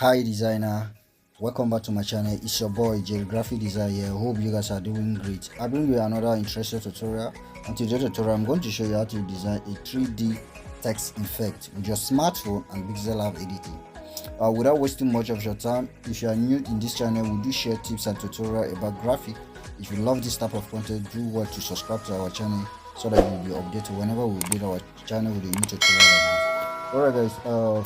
Hi designer, welcome back to my channel. It's your boy J Graphic Design here. Hope you guys are doing great. I bring you another interesting tutorial. In today's tutorial, I'm going to show you how to design a 3D text effect with your smartphone and Pixellab editing. Without wasting much of your time, if you are new in this channel, we do share tips and tutorial about graphic. If you love this type of content, do well to subscribe to our channel so that you'll be updated whenever we build our channel with a new tutorial like this. Alright guys,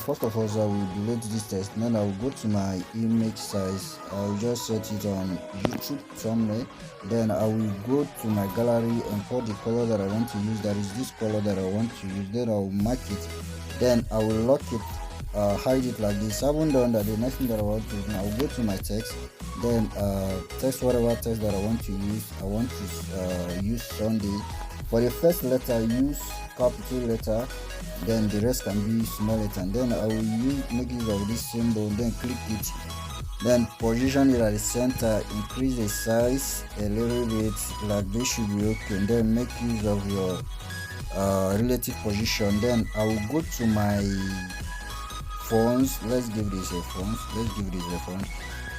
first of all, I will delete this text. Then I will go to my image size. I will just set it on YouTube thumbnail. Then I will go to my gallery and put the color that I want to use. That is this color that I want to use. Then I will mark it. Then I will lock it, hide it like this. I haven't done that. The next thing that I want to do, I will go to my text. Then text whatever text that I want to use. I want to use Sunday. For the first letter, use capital letter. Then the rest can be small letter, and then I will make use of this symbol, then click it, then position it at the center, increase the size a little bit, like this should be okay, and then make use of your relative position. Then I will go to my fonts. Let's give this a font.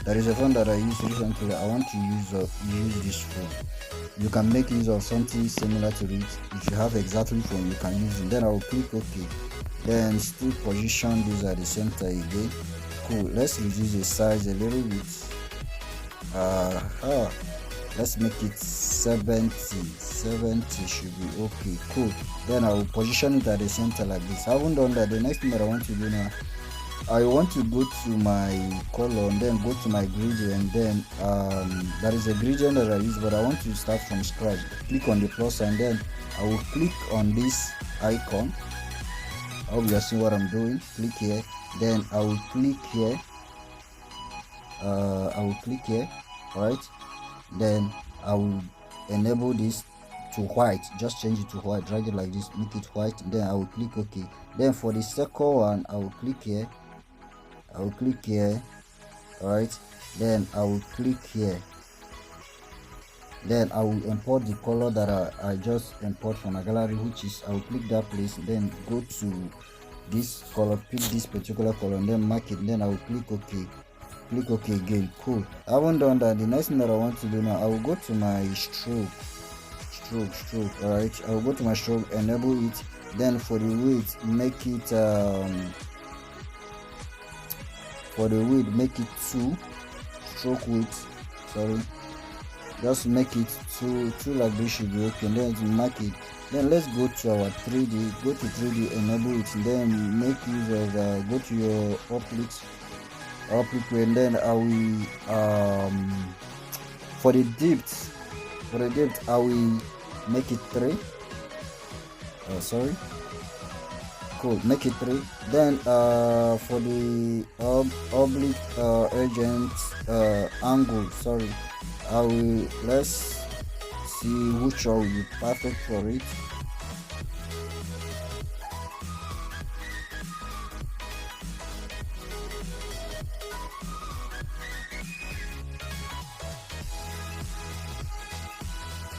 There is a font that I used recently. I want to use this font. You can make use of something similar to it. If you have exactly font, you can use it. Then I will click OK. Then still position this at the center again. Cool. Let's reduce the size a little bit. Let's make it 70 should be okay. Cool. Then I will position it at the center like this. I haven't done that. The next thing that I want to do now, I want to go to my color and then go to my gradient. Then that is a gradient that I use, but I want to start from scratch. Click on the plus sign, then I will click on this icon. I hope you are seeing what I'm doing. Click here, then I will click here. Right? Then I will enable this to white. Just change it to white. Drag it like this, make it white. Then I will click OK. Then for the second one, I will click here. Alright, then I will click here. Then I will import the color that I just import from my gallery, which is, I will click that place, then go to this color, pick this particular color, and then mark it. Then I will click OK again. Cool. I haven't done that. The next thing that I want to do now, I will go to my stroke. Alright, I will go to my stroke, enable it. Then for the width, make it make it 2 stroke width, sorry, just make it 2 like this should be okay. And then mark it. Then let's go to our 3D, go to 3D, enable it, then make use of go to your oblique, and then I will for the depth I will make it 3. Sorry, cool, make it 3. Then for the oblique agent angle, sorry, I will, let's see which one will be perfect for it.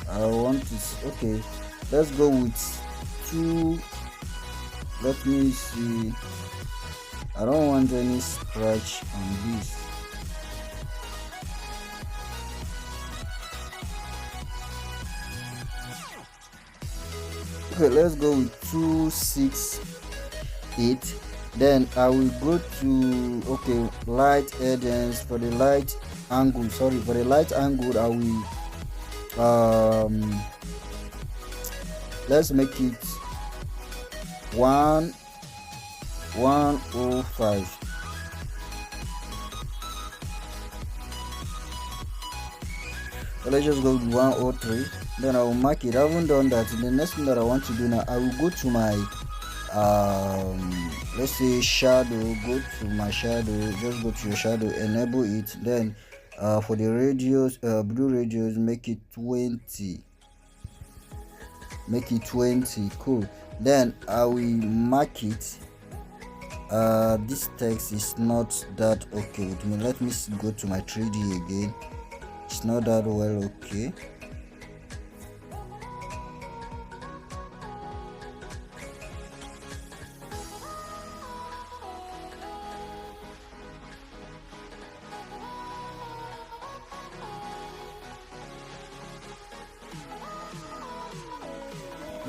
I want to, okay, let's go with 2. Let me see. I don't want any scratch on this. Okay, let's go with 2, 6, 8. Then I will go to, okay, light agents. For the light angle, sorry, for the light angle I will let's make it 105. Let's just go with 103. Then I will mark it. I haven't done that. The next thing that I want to do now, I will go to my let's say shadow. Go to my shadow, just go to your shadow, enable it. Then for the radius, blue radius, make it 20. Cool. Then I will mark it. This text is not that okay with me. Let me go to my 3D again. It's not that well okay.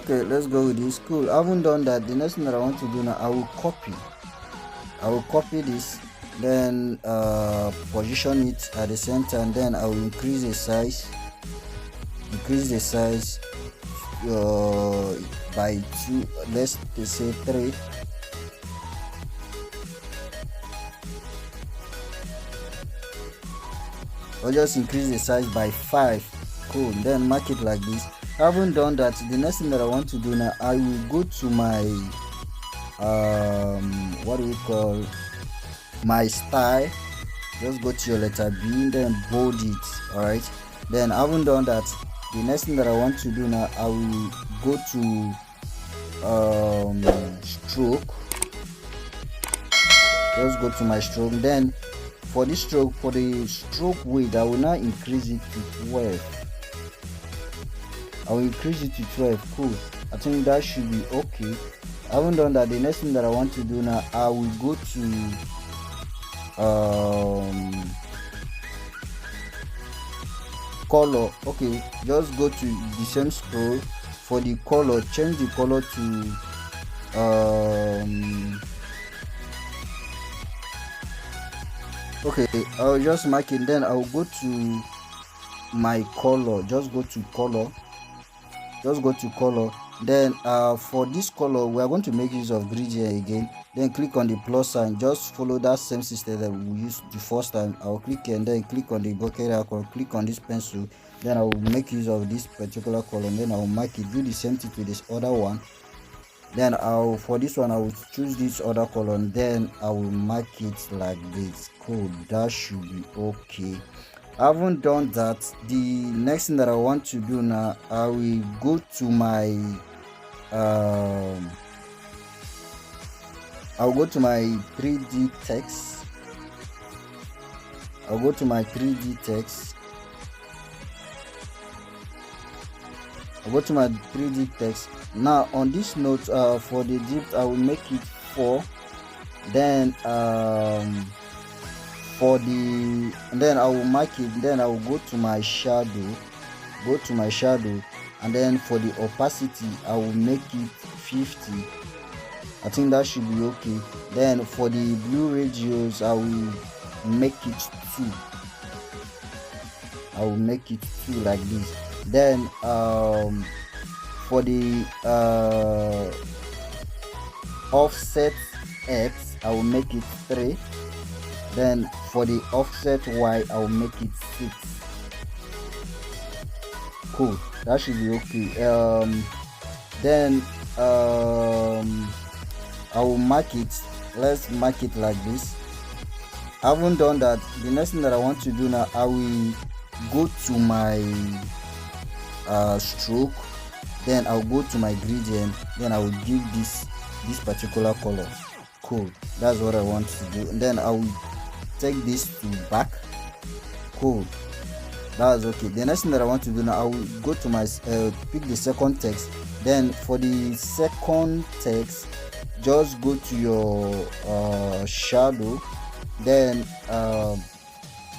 Okay, let's go with this. Cool. I haven't done that. The next thing that I want to do now, I will copy this, then position it at the center, and then I will increase the size by 2, let's say 3. Or just increase the size by 5. Cool. Then mark it like this. I haven't done that. The next thing that I want to do now, I will go to my what do we call my style. Just go to your letter B, then bold it. All right. Then I haven't done that. The next thing that I want to do now, I will go to stroke. Just go to my stroke. Then for the stroke width, I will now increase it to 12. I will increase it to 12. Cool. I think that should be okay. I haven't done that. The next thing that I want to do now, I will go to color. Okay, just go to the same scroll. For the color, change the color to okay, I'll just mark it. Then I'll go to my color. Just go to color. Then for this color, we are going to make use of gradient again. Then click on the plus sign. Just follow that same system that we used the first time. I'll click and then click on the bucket icon, click on this pencil. Then I will make use of this particular color, and then I will mark it. Do the same thing to this other one. Then for this one, I will choose this other color, and then I will mark it like this. Cool. That should be okay. I haven't done that. The next thing that I want to do now, I will go to my I'll go to my 3D text. Now on this note, for the depth, I will make it 4. Then then I will mark it. Then I will go to my shadow, and then for the opacity, I will make it 50. I think that should be okay. Then for the blue radius, I will make it 2. Like this. Then for the offset X, I will make it 3. Then for the offset Y, I will make it 6. Cool. That should be okay. Then I will mark it. Let's mark it like this. I haven't done that. The next thing that I want to do now, I will go to my stroke. Then I'll go to my gradient. Then I will give this particular color. Cool. That's what I want to do. And then I will take this to back. Cool. That's okay. The next thing that I want to do now, I will go to my pick the second text. Then for the second text, just go to your shadow. Then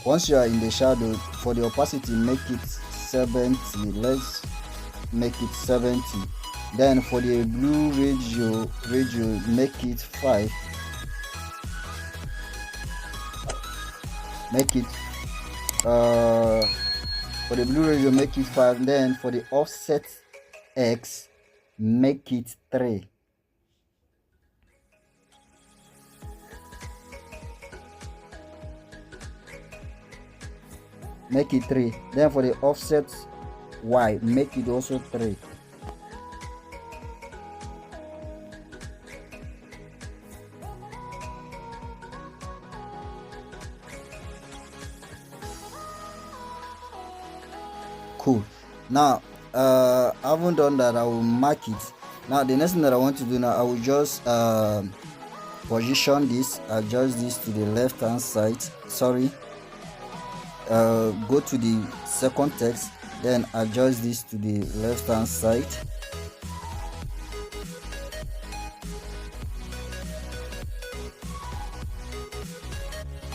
once you are in the shadow, for the opacity, make it 70. Let's make it 70. Then for the blue radio, make it 5. Make it for the blue radio, make it 5. Then for the offset X, make it 3. Make it 3. Then for the offset Y, make it also 3. Cool. Now I haven't done that. I will mark it. Now the next thing that I want to do now, I will just position this, adjust this to the left hand side. Go to the second text, then adjust this to the left hand side.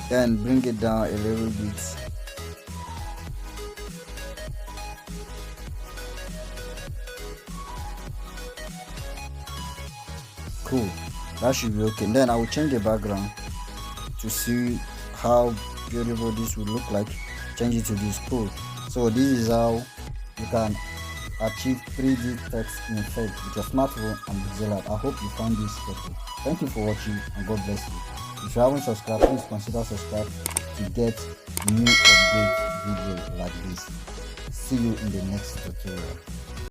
Then bring it down a little bit. cool. That should be okay. Then I will change the background to see how beautiful this would look like. Change it to this. Cool. So this is how you can achieve 3D text in effect with your smartphone and Pixellap. I hope you found this helpful. Thank you for watching and God bless you. If you haven't subscribed, please consider subscribe to get new update videos like this. See you in the next tutorial.